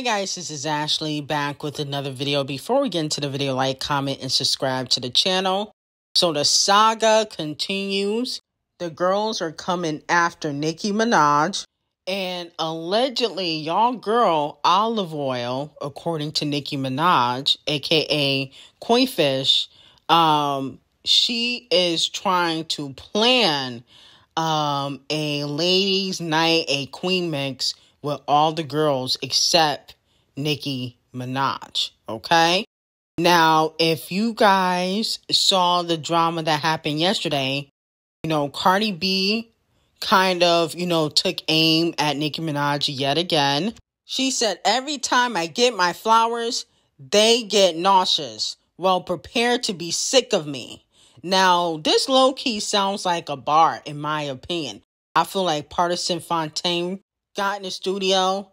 Hi guys, this is Ashley back with another video. Before we get into the video, like, comment, and subscribe to the channel. So the saga continues. The girls are coming after Nicki Minaj. And allegedly, y'all girl, Olive Oil, according to Nicki Minaj, aka Coinfish, she is trying to plan a ladies' night, a queen mix with all the girls except Nicki Minaj, okay? Now, if you guys saw the drama that happened yesterday, Cardi B kind of, took aim at Nicki Minaj yet again. She said, every time I get my flowers, they get nauseous. Well, prepare to be sick of me. Now, this low-key sounds like a bar, in my opinion. I feel like Partisan Fontaine got in the studio,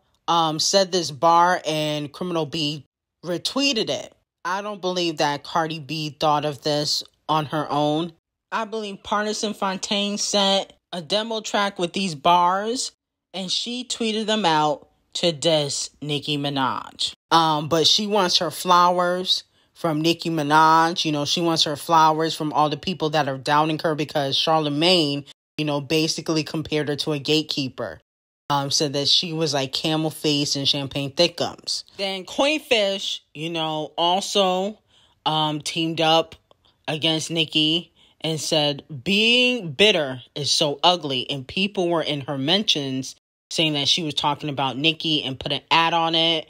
said this bar, and Criminal B retweeted it. I don't believe that Cardi B thought of this on her own. I believe Partisan Fontaine sent a demo track with these bars, and she tweeted them out to diss Nicki Minaj. But she wants her flowers from Nicki Minaj. She wants her flowers from all the people that are doubting her because Charlemagne, basically compared her to a gatekeeper. Said that she was like camel face and champagne thickums. Then Coinfish, also teamed up against Nicki and said being bitter is so ugly. And people were in her mentions saying that she was talking about Nicki and put an ad on it.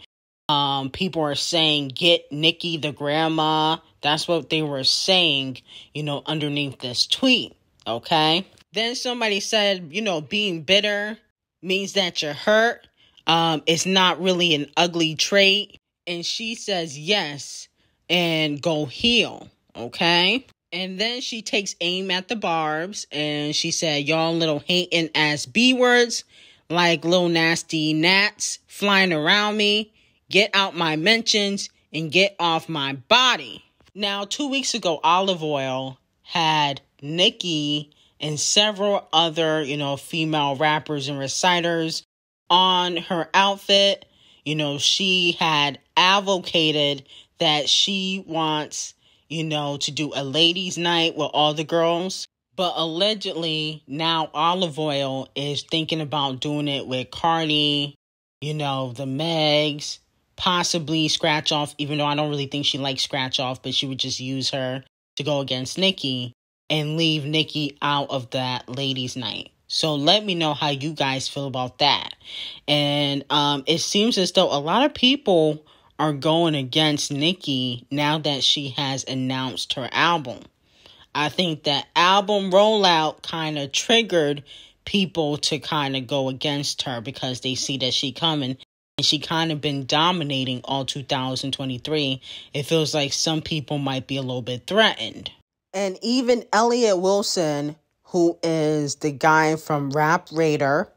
People are saying, get Nicki the grandma. That's what they were saying, underneath this tweet. Okay. Then somebody said, being bitter means that you're hurt. It's not really an ugly trait. And she says yes and go heal. Okay. And then she takes aim at the Barbs and she said, y'all little hating ass B words like little nasty gnats flying around me. Get out my mentions and get off my body. Now, 2 weeks ago, Olive Oil had Nicki and several other, female rappers and reciters on her outfit. She had advocated that she wants, to do a ladies' night with all the girls. But allegedly, now Olive Oil is thinking about doing it with Cardi, the Megs, possibly Scratch Off, even though I don't really think she likes Scratch Off, but she would just use her to go against Nicki and leave Nicki out of that ladies' night. So let me know how you guys feel about that. And it seems as though a lot of people are going against Nicki now that she has announced her album. I think that album rollout kind of triggered people to kind of go against her because they see that she coming. And she kind of been dominating all 2023. It feels like some people might be a little bit threatened. And even Elliot Wilson, who is the guy from Rap Raider,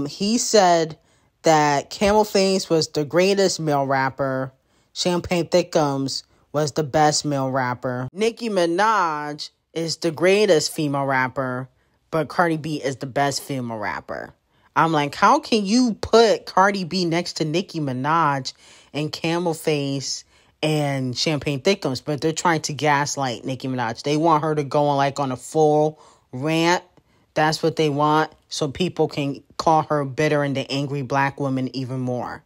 he said that Camel Face was the greatest male rapper. Champagne Thickums was the best male rapper. Nicki Minaj is the greatest female rapper, but Cardi B is the best female rapper. I'm like, how can you put Cardi B next to Nicki Minaj and Camel Face and Champagne Thickums? But they're trying to gaslight Nicki Minaj. They want her to go on a full rant. That's what they want. So people can call her bitter and the angry black woman even more.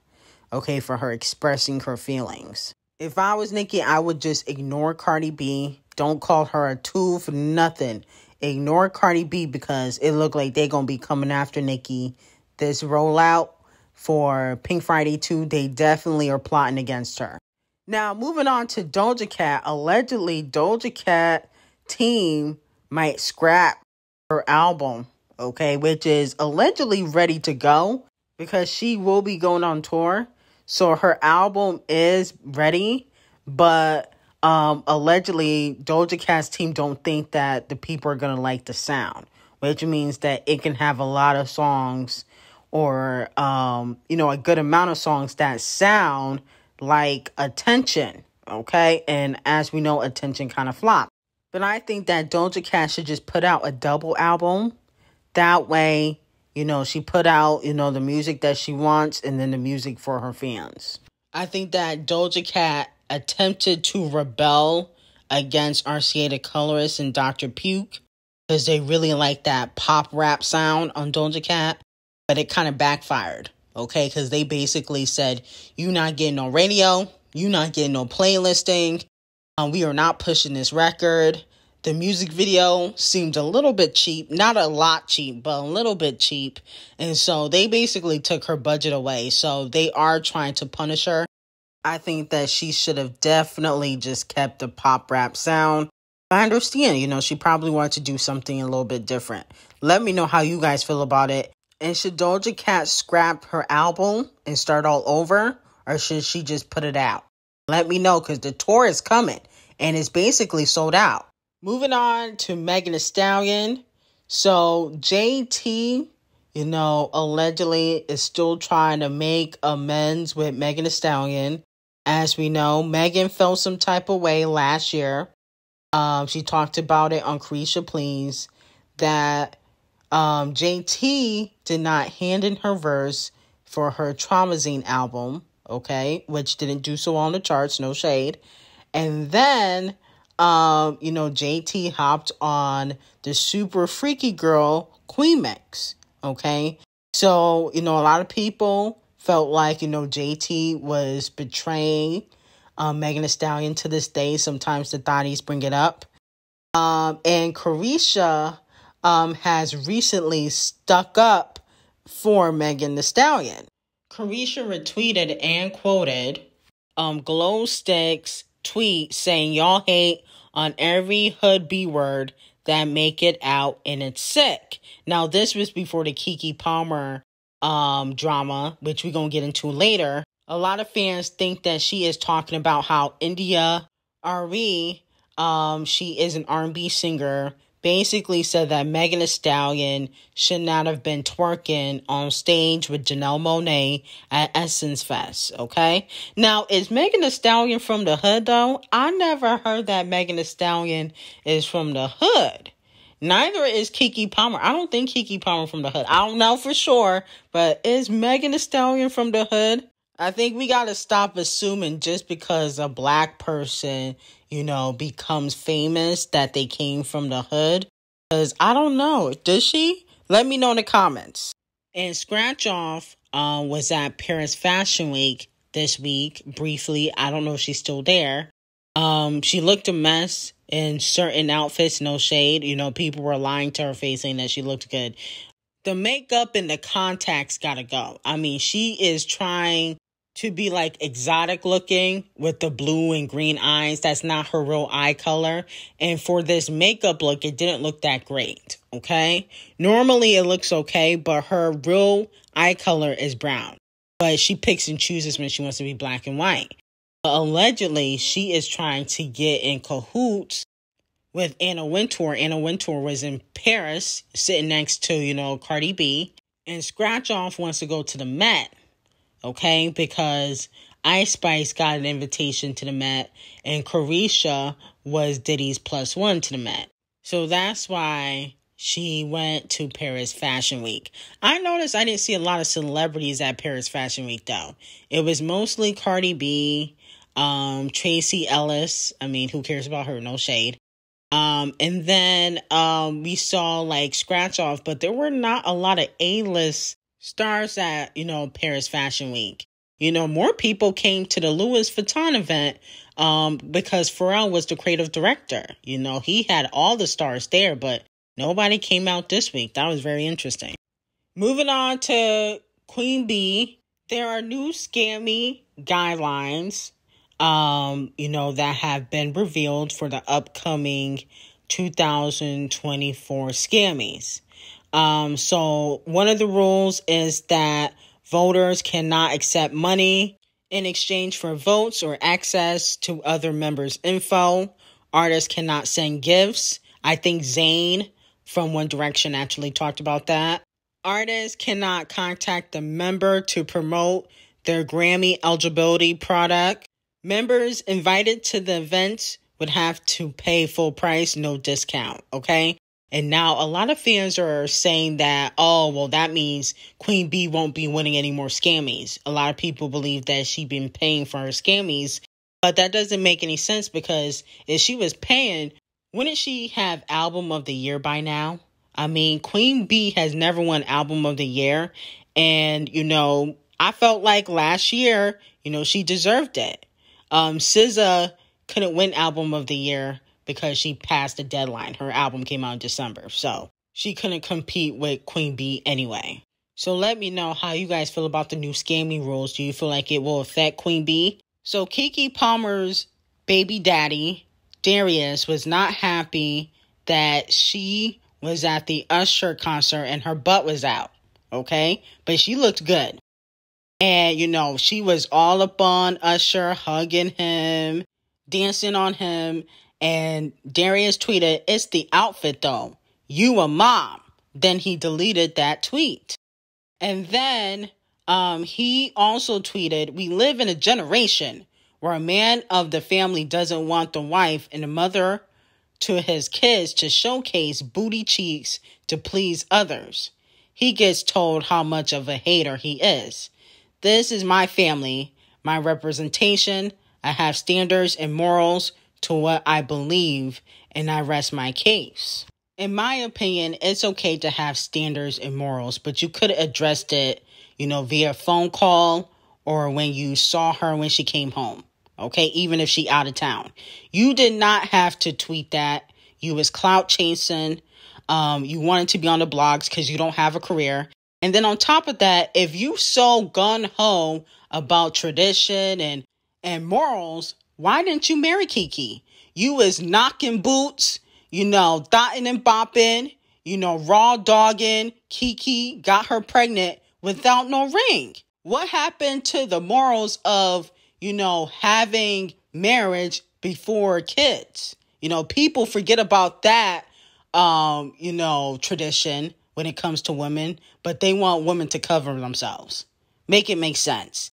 Okay, for her expressing her feelings. If I was Nicki, I would just ignore Cardi B. Don't call her a tooth, nothing. Ignore Cardi B because it looked like they're going to be coming after Nicki. This rollout for Pink Friday 2, they definitely are plotting against her. Now, moving on to Doja Cat. Allegedly, Doja Cat team might scrap her album, okay, which is allegedly ready to go because she will be going on tour. So her album is ready, but allegedly Doja Cat's team don't think that the people are going to like the sound, which means that it can have a lot of songs or, a good amount of songs that sound like Attention, okay? And as we know, Attention kind of flopped. But I think that Doja Cat should just put out a double album. That way, She put out, the music that she wants and then the music for her fans. I think that Doja Cat attempted to rebel against RCA the Colorist and Dr. Puke because they really like that pop rap sound on Doja Cat, but it kind of backfired, okay? Because they basically said, you not getting no radio, you not getting no playlisting, we are not pushing this record. The music video seemed a little bit cheap, not a lot cheap, but a little bit cheap. And so they basically took her budget away. So they are trying to punish her. I think that she should have definitely just kept the pop rap sound. I understand, she probably wanted to do something a little bit different. Let me know how you guys feel about it. And should Doja Cat scrap her album and start all over? Or should she just put it out? Let me know, because the tour is coming and it's basically sold out. Moving on to Megan Thee Stallion. So JT, allegedly is still trying to make amends with Megan Thee Stallion. As we know, Megan felt some type of way last year. She talked about it on Carisha Please that JT did not hand in her verse for her Traumazine album, okay, which didn't do so well on the charts, no shade. And then JT hopped on the super freaky girl Queen Mix, okay? So, a lot of people felt like, JT was betraying Megan Thee Stallion to this day. Sometimes the thotties bring it up. And Carisha has recently stuck up for Megan Thee Stallion. Carisha retweeted and quoted Glow Stick's tweet saying, y'all hate on every hood B word that make it out and it's sick. Now, this was before the Keke Palmer drama, which we're going to get into later. A lot of fans think that she is talking about how India Arie, she is an R&B singer, basically said that Megan Thee Stallion should not have been twerking on stage with Janelle Monáe at Essence Fest, okay? Now, is Megan Thee Stallion from the hood, though? I never heard that Megan Thee Stallion is from the hood. Neither is Keke Palmer. I don't think Keke Palmer from the hood. I don't know for sure, but is Megan Thee Stallion from the hood? I think we got to stop assuming just because a black person, becomes famous that they came from the hood. Because I don't know. Does she? Let me know in the comments. And Scratch Off was at Paris Fashion Week this week, briefly. I don't know if she's still there. She looked a mess in certain outfits, no shade. People were lying to her face saying that she looked good. The makeup and the contacts gotta go. I mean, she is trying to be like exotic looking with the blue and green eyes. That's not her real eye color. And for this makeup look, it didn't look that great, okay? Normally it looks okay, but her real eye color is brown. But she picks and chooses when she wants to be black and white. But allegedly, she is trying to get in cahoots with Anna Wintour. Anna Wintour was in Paris, sitting next to, Cardi B. And Scratch Off wants to go to the Met. Okay, because Ice Spice got an invitation to the Met and Carisha was Diddy's +1 to the Met. So that's why she went to Paris Fashion Week. I noticed I didn't see a lot of celebrities at Paris Fashion Week, though. It was mostly Cardi B, Tracy Ellis. I mean, who cares about her? No shade. And then we saw like Scratch Off, but there were not a lot of A-list stars at, Paris Fashion Week. More people came to the Louis Vuitton event because Pharrell was the creative director. He had all the stars there, but nobody came out this week. That was very interesting. Moving on to Queen Bee, there are new scammy guidelines, that have been revealed for the upcoming 2024 scammies. So one of the rules is that voters cannot accept money in exchange for votes or access to other members' info. Artists cannot send gifts. I think Zayn from One Direction actually talked about that. Artists cannot contact the member to promote their Grammy eligibility product. Members invited to the events would have to pay full price, no discount, okay? And now a lot of fans are saying that, oh, well, that means Queen B won't be winning any more Scammies. A lot of people believe that she's been paying for her Scammies, but that doesn't make any sense because if she was paying, wouldn't she have Album of the Year by now? I mean, Queen B has never won Album of the Year. And, I felt like last year, she deserved it. SZA couldn't win Album of the Year because she passed the deadline. Her album came out in December, so she couldn't compete with Queen B anyway. So let me know how you guys feel about the new scamming rules. Do you feel like it will affect Queen B? So Keke Palmer's baby daddy, Darius, was not happy that she was at the Usher concert and her butt was out, okay? But she looked good. And, she was all up on Usher, hugging him, dancing on him. And Darius tweeted, "It's the outfit though. You a mom." Then he deleted that tweet. And then he also tweeted, "We live in a generation where a man of the family doesn't want the wife and the mother to his kids to showcase booty cheeks to please others. He gets told how much of a hater he is. This is my family, my representation. I have standards and morals to what I believe, and I rest my case." In my opinion, it's okay to have standards and morals, but you could have addressed it, via phone call or when you saw her when she came home. Okay, even if she out of town. You did not have to tweet that. You was clout chasing. You wanted to be on the blogs because you don't have a career. And then on top of that, if you so gung-ho about tradition and morals, why didn't you marry Keke? You was knocking boots, dotting and bopping, raw dogging. Keke got her pregnant without no ring. What happened to the morals of, having marriage before kids? People forget about that, tradition when it comes to women, but they want women to cover themselves. Make it make sense.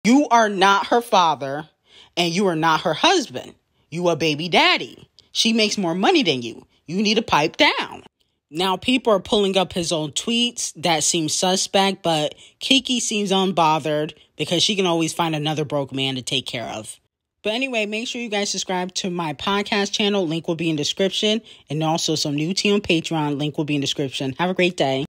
You are not her father and you are not her husband. You a baby daddy. She makes more money than you. You need to pipe down. Now, people are pulling up his old tweets that seem suspect, but Keke seems unbothered because she can always find another broke man to take care of. But anyway, make sure you guys subscribe to my podcast channel. Link will be in description. And also some new tea on Patreon. Link will be in description. Have a great day.